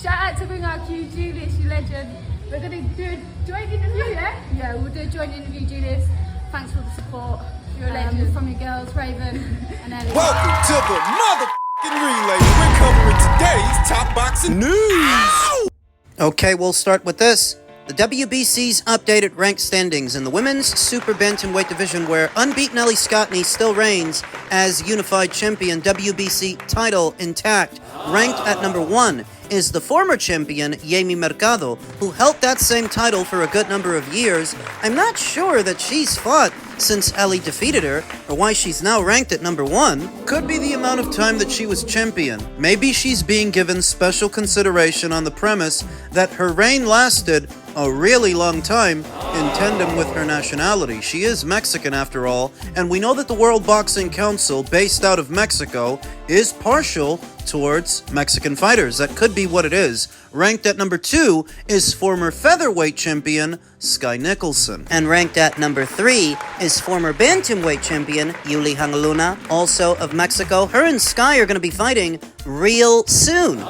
Shout out to Bring Our Q, Julius, you legend. We're going to do a joint interview, yeah? Yeah, we'll do a joint interview, Julius. Thanks for the support. You're a legend. From your girls, Raven and Ellie. Welcome to the motherfucking relay. We're covering today's top boxing news. Okay, we'll start with this. The WBC's updated rank standings in the women's super bantamweight division, where unbeaten Ellie Scotney still reigns as unified champion, WBC title intact. Ranked at number 1 is the former champion, Jamie Mercado, who held that same title for a good number of years. I'm not sure that she's fought since Ellie defeated her, or why she's now ranked at number 1. Could be the amount of time that she was champion. Maybe she's being given special consideration on the premise that her reign lasted a really long time in tandem with her nationality. She is Mexican after all, and we know that the World Boxing Council, based out of Mexico, is partial towards Mexican fighters. That could be what it is. Ranked at number 2 is former featherweight champion Skye Nicolson. And ranked at number 3 is former bantamweight champion Yuli Hangaluna, also of Mexico. Her and Skye are going to be fighting real soon.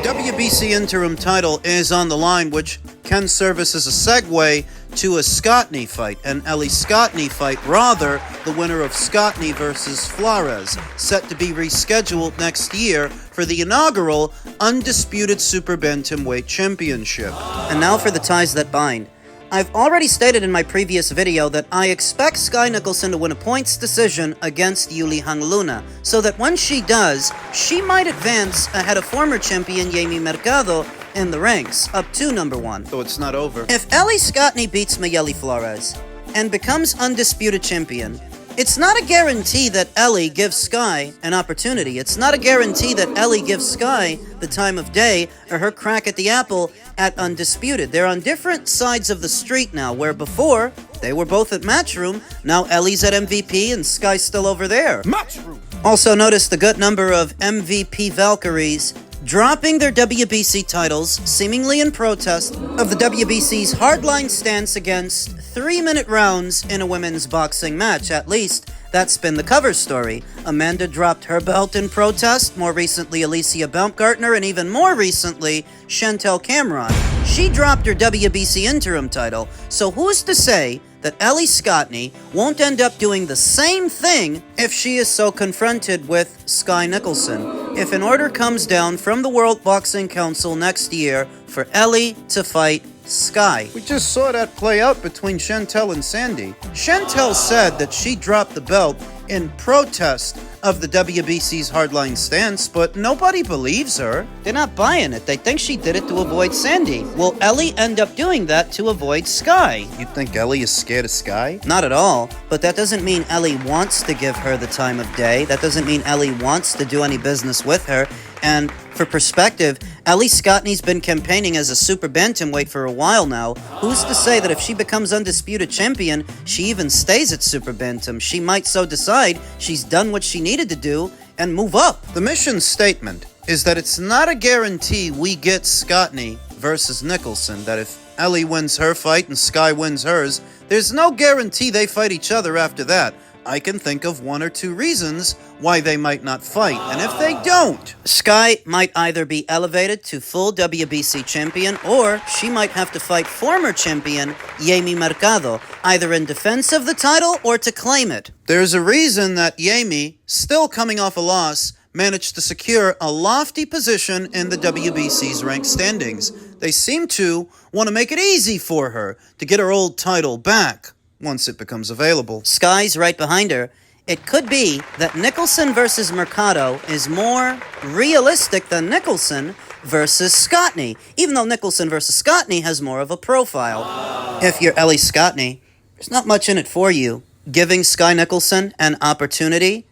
WBC interim title is on the line, which can serve as a segue to a Scotney fight, an Ellie Scotney fight, rather, the winner of Scotney versus Flores, set to be rescheduled next year for the inaugural Undisputed Super Bantamweight Championship. And now for the ties that bind. I've already stated in my previous video that I expect Skye Nicolson to win a points decision against Yuli Hangaluna, so that when she does, she might advance ahead of former champion Jamie Mercado in the ranks, up to number 1. So it's not over. If Ellie Scotney beats Mayeli Flores and becomes undisputed champion, it's not a guarantee that Ellie gives Skye an opportunity. It's not a guarantee that Ellie gives Skye the time of day or her crack at the apple at Undisputed. They're on different sides of the street now, where before they were both at Matchroom. Now Ellie's at MVP and Skye's still over there. Matchroom. Also notice the good number of MVP Valkyries dropping their WBC titles, seemingly in protest of the WBC's hardline stance against 3-minute rounds in a women's boxing match. At least, that's been the cover story. Amanda dropped her belt in protest, more recently Alicia Baumgartner, and even more recently, Chantel Cameron. She dropped her WBC interim title, so who's to say that Ellie Scotney won't end up doing the same thing if she is so confronted with Skye Nicolson, if an order comes down from the World Boxing Council next year for Ellie to fight Skye. We just saw that play out between Chantel and Sandy. Chantel said that she dropped the belt in protest of the WBC's hardline stance, but nobody believes her. They're not buying it. They think she did it to avoid Sandy. Will Ellie end up doing that to avoid Skye? You think Ellie is scared of Skye? Not at all, but that doesn't mean Ellie wants to give her the time of day. That doesn't mean Ellie wants to do any business with her. And for perspective, Ellie Scotney's been campaigning as a super bantamweight for a while now. Who's to say that if she becomes undisputed champion, she even stays at super bantam? She might so decide she's done what she needed to do and move up. The mission statement is that it's not a guarantee we get Scotney versus Nicolson, that if Ellie wins her fight and Skye wins hers, there's no guarantee they fight each other after that. I can think of 1 or 2 reasons why they might not fight, and if they don't, Skye might either be elevated to full WBC champion, or she might have to fight former champion Jamie Mercado, either in defense of the title or to claim it. There's a reason that Jamie, still coming off a loss, managed to secure a lofty position in the WBC's ranked standings. They seem to want to make it easy for her to get her old title back once it becomes available. Skye's right behind her. It could be that Nicolson versus Mercado is more realistic than Nicolson versus Scotney, even though Nicolson versus Scotney has more of a profile. If you're Ellie Scotney, there's not much in it for you. Giving Skye Nicolson an opportunity,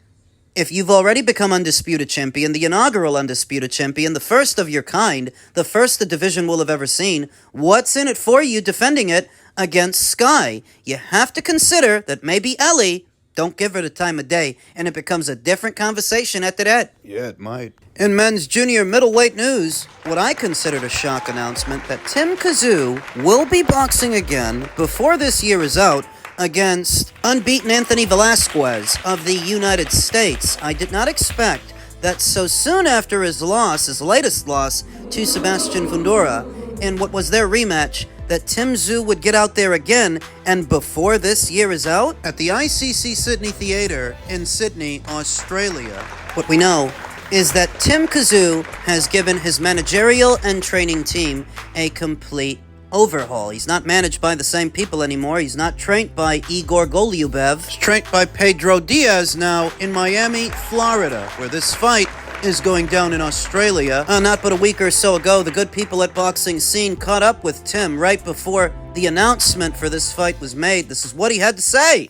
if you've already become undisputed champion, the inaugural undisputed champion, the first of your kind, the first the division will have ever seen, what's in it for you defending it against Skye? You have to consider that maybe Ellie, don't give her the time of day, and it becomes a different conversation after that. Yeah, it might. In men's junior middleweight news, what I considered a shock announcement that Tim Tszyu will be boxing again before this year is out against unbeaten Anthony Velasquez of the United States. I did not expect that so soon after his latest loss to Sebastian Fundora, in what was their rematch, that Tszyu would get out there again, and before this year is out, at the ICC Sydney Theatre in Sydney, Australia. What we know is that Tszyu has given his managerial and training team a complete overhaul. He's not managed by the same people anymore. He's not trained by Igor Golubev. He's trained by Pedro Diaz now in Miami, Florida, where this fight is going down in Australia. Not but a week or so ago, the good people at Boxing Scene caught up with Tim right before the announcement for this fight was made. This is what he had to say.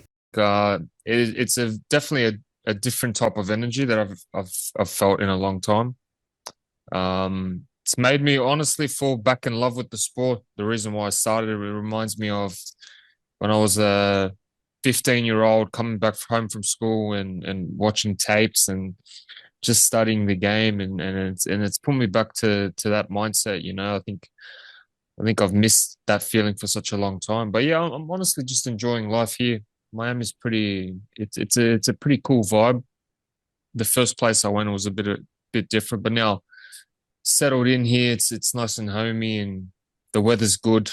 It's definitely a different type of energy that I've felt in a long time. It's made me honestly fall back in love with the sport. The reason why I started it reminds me of when I was a 15-year-old coming back home from school and watching tapes and just studying the game, and it's put me back to that mindset. You know, I think I've missed that feeling for such a long time. But yeah, I'm honestly just enjoying life here. Miami's pretty. It's a pretty cool vibe. The first place I went was a bit different, but now settled in here, it's nice and homey, and the weather's good.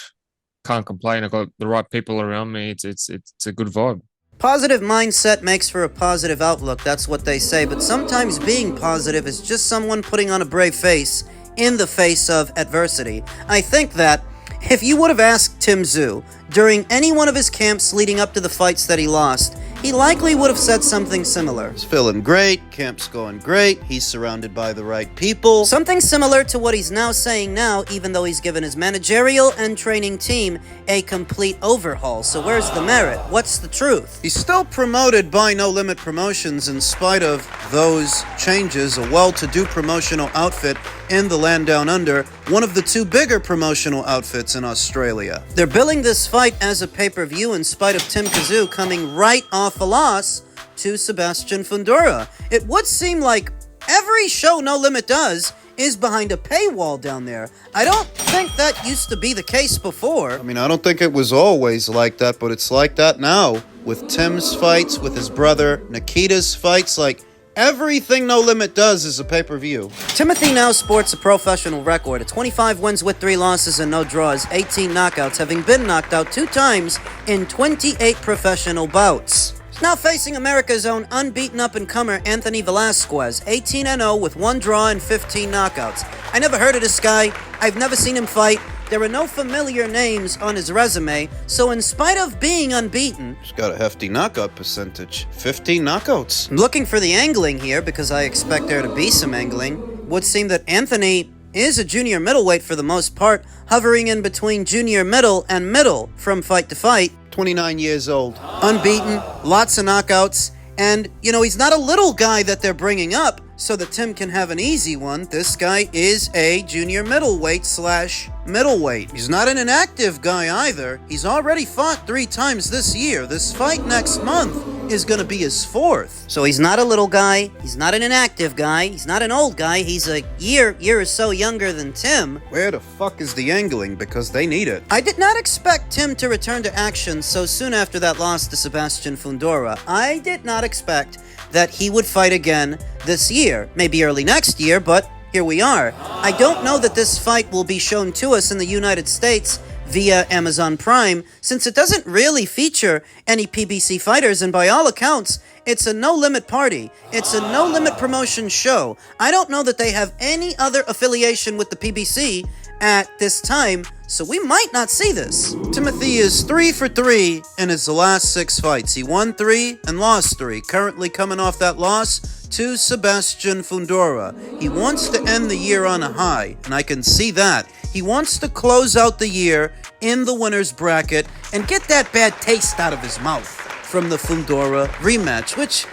Can't complain. I've got the right people around me. It's a good vibe. Positive mindset makes for a positive outlook, that's what they say, but sometimes being positive is just someone putting on a brave face in the face of adversity. I think that if you would have asked Tszyu during any one of his camps leading up to the fights that he lost, he likely would have said something similar. He's feeling great, camp's going great, he's surrounded by the right people. Something similar to what he's now saying now, even though he's given his managerial and training team a complete overhaul. So where's the merit? What's the truth? He's still promoted by No Limit Promotions in spite of those changes, a well-to-do promotional outfit in the land down under, one of the two bigger promotional outfits in Australia. They're billing this fight as a pay-per-view in spite of Tszyu coming right off a loss to Sebastian Fundora. It would seem like every show No Limit does is behind a paywall down there. I don't think that used to be the case before. I mean, I don't think it was always like that, but it's like that now. With Tim's fights, with his brother Nikita's fights, like, everything No Limit does is a pay-per-view. Timothy now sports a professional record, 25 wins with 3 losses and no draws, 18 knockouts, having been knocked out 2 times in 28 professional bouts. He's now facing America's own unbeaten up-and-comer Anthony Velasquez, 18-0 with 1 draw and 15 knockouts. I never heard of this guy. I've never seen him fight. There are no familiar names on his resume, so in spite of being unbeaten, he's got a hefty knockout percentage, 15 knockouts. I'm looking for the angling here because I expect there to be some angling. Would seem that Anthony is a junior middleweight for the most part, hovering in between junior middle and middle from fight to fight. 29 years old, unbeaten, lots of knockouts, and, you know, he's not a little guy that they're bringing up so that Tim can have an easy one. This guy is a junior middleweight / middleweight. He's not an inactive guy either. He's already fought 3 times this year. This fight next month is going to be his 4th. So he's not a little guy. He's not an inactive guy. He's not an old guy. He's a year or so younger than Tim. Where the fuck is the angling? Because they need it. I did not expect Tim to return to action so soon after that loss to Sebastian Fundora. I did not expect that he would fight again this year. Maybe early next year, but here we are. I don't know that this fight will be shown to us in the United States via Amazon Prime, since it doesn't really feature any PBC fighters, and by all accounts, it's a No Limit party. It's a No Limit promotion show. I don't know that they have any other affiliation with the PBC at this time, so we might not see this. Timothy is 3 for 3 in his last 6 fights. He won 3 and lost 3, currently coming off that loss to Sebastian Fundora. He wants to end the year on a high, and I can see that. He wants to close out the year in the winner's bracket and get that bad taste out of his mouth from the Fundora rematch, which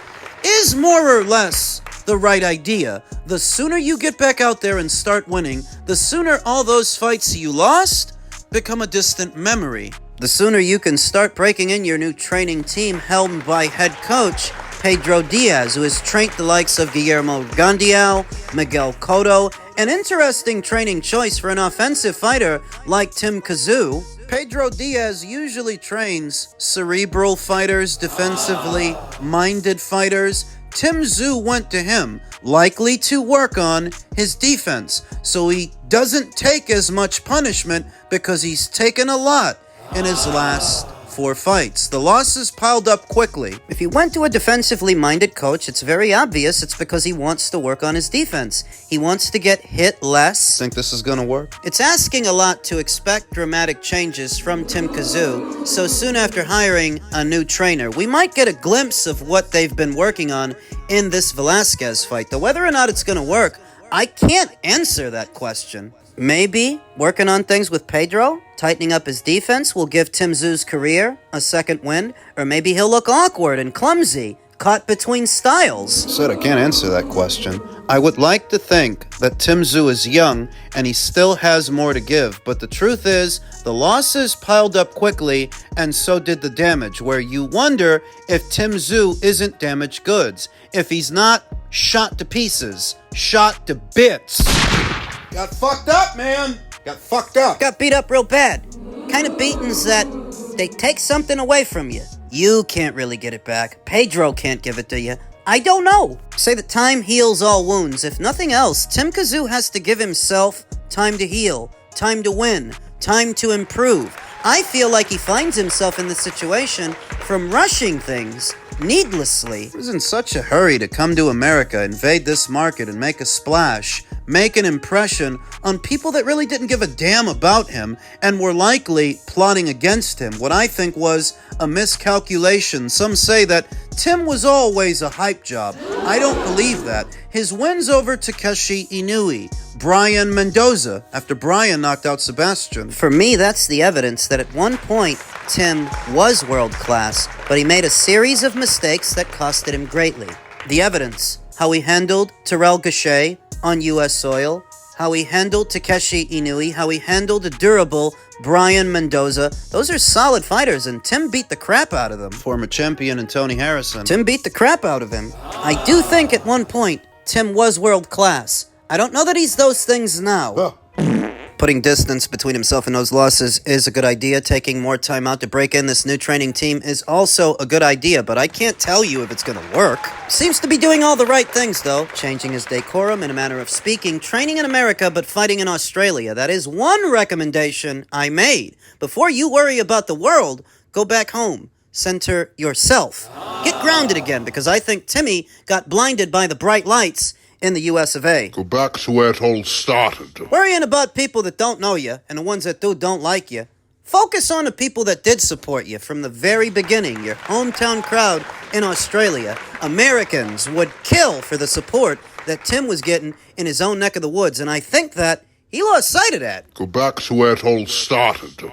is more or less the right idea. The sooner you get back out there and start winning, the sooner all those fights you lost become a distant memory. The sooner you can start breaking in your new training team helmed by head coach Pedro Diaz, who has trained the likes of Guillermo Gandiao, Miguel Cotto, an interesting training choice for an offensive fighter like Tszyu. Pedro Diaz usually trains cerebral fighters, defensively minded fighters. Tim Tszyu went to him, likely to work on his defense, so he doesn't take as much punishment because he's taken a lot in his last 4 fights. The losses piled up quickly. If he went to a defensively minded coach, it's very obvious it's because he wants to work on his defense. He wants to get hit less. Think this is gonna work? It's asking a lot to expect dramatic changes from Tim Tszyu so soon after hiring a new trainer. We might get a glimpse of what they've been working on in this Velasquez fight. Though whether or not it's gonna work, I can't answer that question. Maybe working on things with Pedro, tightening up his defense, will give Tim Tszyu's career a second wind, or maybe he'll look awkward and clumsy, caught between styles. Said I can't answer that question. I would like to think that Tim Tszyu is young and he still has more to give, but the truth is the losses piled up quickly and so did the damage, where you wonder if Tim Tszyu isn't damaged goods, if he's not shot to pieces, shot to bits. Got fucked up, man. Got fucked up. Got beat up real bad. Kind of beatings that they take something away from you. You can't really get it back. Pedro can't give it to you. I don't know. Say that time heals all wounds. If nothing else, Tim Tszyu has to give himself time to heal, time to win, time to improve. I feel like he finds himself in this situation from rushing things needlessly. He was in such a hurry to come to America, invade this market, and make a splash, make an impression on people that really didn't give a damn about him and were likely plotting against him. What I think was a miscalculation. Some say that Tim was always a hype job. I don't believe that. His wins over Takeshi Inoue, Brian Mendoza, after Brian knocked out Sebastian. For me, that's the evidence that at one point, Tim was world class, but he made a series of mistakes that costed him greatly. The evidence, how he handled Terrell Gausha on U.S. soil, how he handled Takeshi Inoue, how he handled a durable Brian Mendoza. Those are solid fighters, and Tim beat the crap out of them. Former champion and Tony Harrison. Tim beat the crap out of him. I do think at one point, Tim was world class. I don't know that he's those things now. Oh. Putting distance between himself and those losses is a good idea. Taking more time out to break in this new training team is also a good idea, but I can't tell you if it's going to work. Seems to be doing all the right things, though. Changing his decorum in a manner of speaking, training in America but fighting in Australia. That is one recommendation I made. Before you worry about the world, go back home. Center yourself. Get grounded again, because I think Timmy got blinded by the bright lights in the US of A. Go back to where it all started. Worrying about people that don't know you, and the ones that do don't like you. Focus on the people that did support you from the very beginning. Your hometown crowd in Australia. Americans would kill for the support that Tim was getting in his own neck of the woods, and I think that he lost sight of that. Go back to where it all started.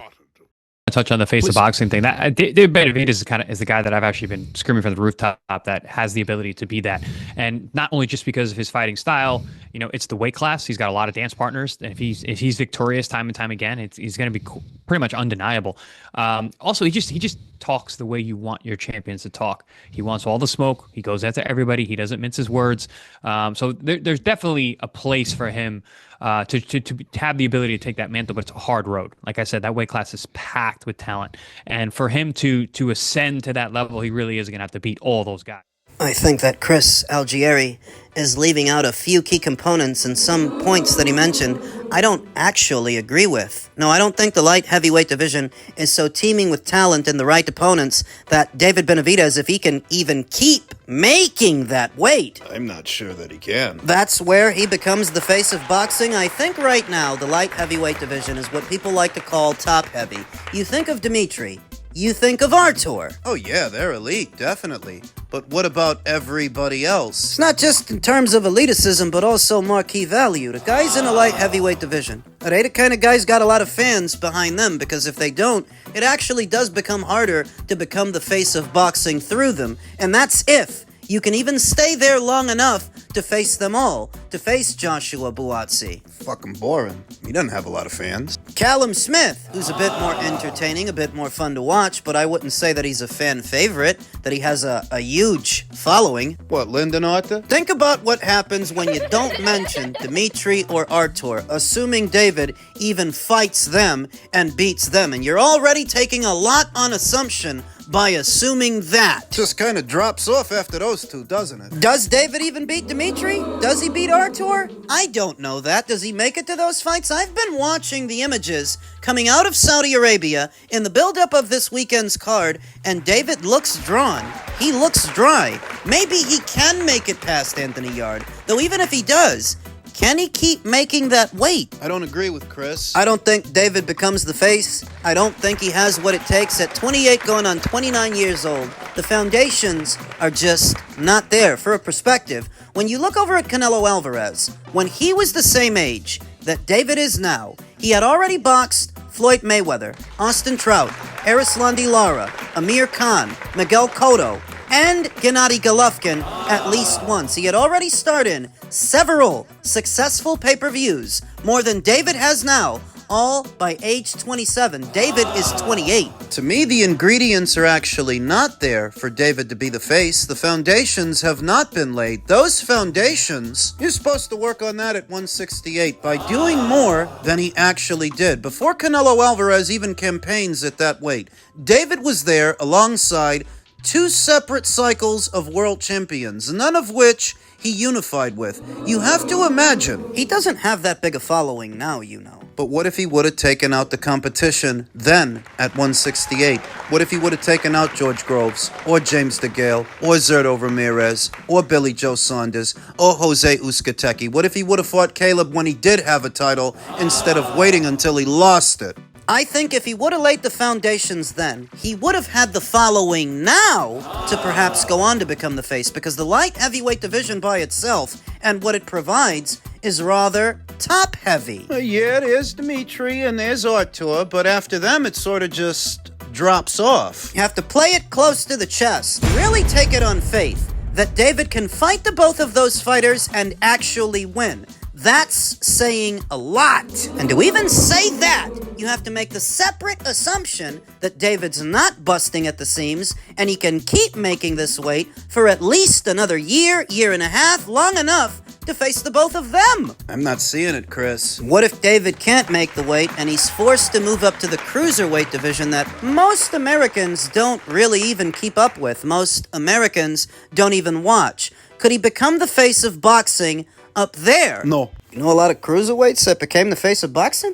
Touch on the face of boxing thing. That David Benavidez is the guy that I've actually been screaming from the rooftop that has the ability to be that, and not only just because of his fighting style. You know, it's the weight class. He's got a lot of dance partners, and if he's victorious time and time again, he's going to be pretty much undeniable. Also, he just talks the way you want your champions to talk. He wants all the smoke. He goes after everybody. He doesn't mince his words. So there's definitely a place for him to have the ability to take that mantle, but it's a hard road. Like I said, that weight class is packed with talent, and for him to ascend to that level, he really is going to have to beat all those guys. I think that Chris Algieri is leaving out a few key components and some points that he mentioned I don't actually agree with. No, I don't think the light heavyweight division is so teeming with talent and the right opponents that David Benavidez, if he can even keep making that weight, I'm not sure that he can. that's where he becomes the face of boxing. I think right now the light heavyweight division is what people like to call top heavy. You think of Dimitri, you think of Artur. Oh yeah, they're elite, definitely. But what about everybody else? It's not just in terms of eliticism, but also marquee value. The guys in the light heavyweight division, are they the kind of guys got a lot of fans behind them? Because if they don't, it actually does become harder to become the face of boxing through them. And that's if you can even stay there long enough to face them all, to face Joshua Buatsi. Fucking boring. He doesn't have a lot of fans. Callum Smith, who's a bit more entertaining, a bit more fun to watch, but I wouldn't say that he's a fan favorite, that he has a huge following. What, Lyndon Arthur? Think about what happens when you don't mention Dimitri or Artur, assuming David even fights them and beats them, and you're already taking a lot on assumption by assuming that. Just kind of drops off after those two, doesn't it? Does David even beat Dimitri? Does he beat Artur? I don't know that. Does he make it to those fights? I've been watching the images coming out of Saudi Arabia in the build-up of this weekend's card, and David looks drawn. He looks dry. Maybe he can make it past Anthony Yard, though even if he does, can he keep making that weight? I don't agree with Chris. I don't think David becomes the face. I don't think he has what it takes at 28 going on 29 years old. The foundations are just not there. For a perspective, when you look over at Canelo Alvarez, when he was the same age that David is now, he had already boxed Floyd Mayweather, Austin Trout, Erislandy Lara, Amir Khan, Miguel Cotto, and Gennady Golovkin at least once. He had already starred in several successful pay-per-views, more than David has now, all by age 27. David is 28. To me, the ingredients are actually not there for David to be the face. The foundations have not been laid. Those foundations, you're supposed to work on that at 168 by doing more than he actually did. Before Canelo Alvarez even campaigns at that weight, David was there alongside two separate cycles of world champions, none of which he unified with. You have to imagine. He doesn't have that big a following now, you know. But what if he would have taken out the competition then at 168? What if he would have taken out George Groves, or James DeGale, or Zerto Ramirez, or Billy Joe Saunders, or Jose Uzcategui? What if he would have fought Caleb when he did have a title instead of waiting until he lost it? I think if he would have laid the foundations then, he would have had the following now to perhaps go on to become the face, because the light heavyweight division by itself and what it provides is rather top heavy. Yeah, there's Dimitri and there's Artur, but after them it sort of just drops off. You have to play it close to the chest. Really take it on faith that David can fight the both of those fighters and actually win. That's saying a lot. And to even say that, you have to make the separate assumption that David's not busting at the seams and he can keep making this weight for at least another year, year and a half, long enough to face the both of them. I'm not seeing it, Chris. What if David can't make the weight and he's forced to move up to the cruiserweight division that most Americans don't really even keep up with? Most Americans don't even watch. Could he become the face of boxing up there? No. You know a lot of cruiserweights that became the face of boxing?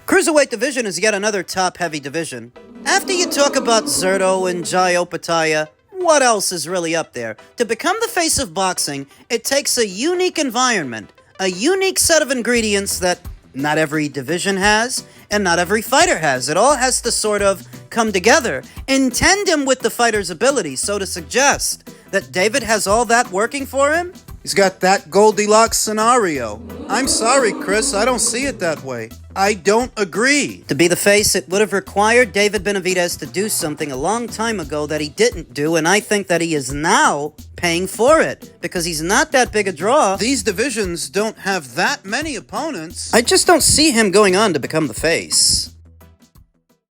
Cruiserweight division is yet another top-heavy division. After you talk about Zerto and Jai Opataya, what else is really up there? To become the face of boxing, it takes a unique environment, a unique set of ingredients that not every division has, and not every fighter has. It all has to sort of come together in tandem with the fighter's ability. So to suggest that David has all that working for him? He's got that Goldilocks scenario. I'm sorry, Chris, I don't see it that way. I don't agree. To be the face, it would have required David Benavidez to do something a long time ago that he didn't do, and I think that he is now paying for it, because he's not that big a draw. These divisions don't have that many opponents. I just don't see him going on to become the face.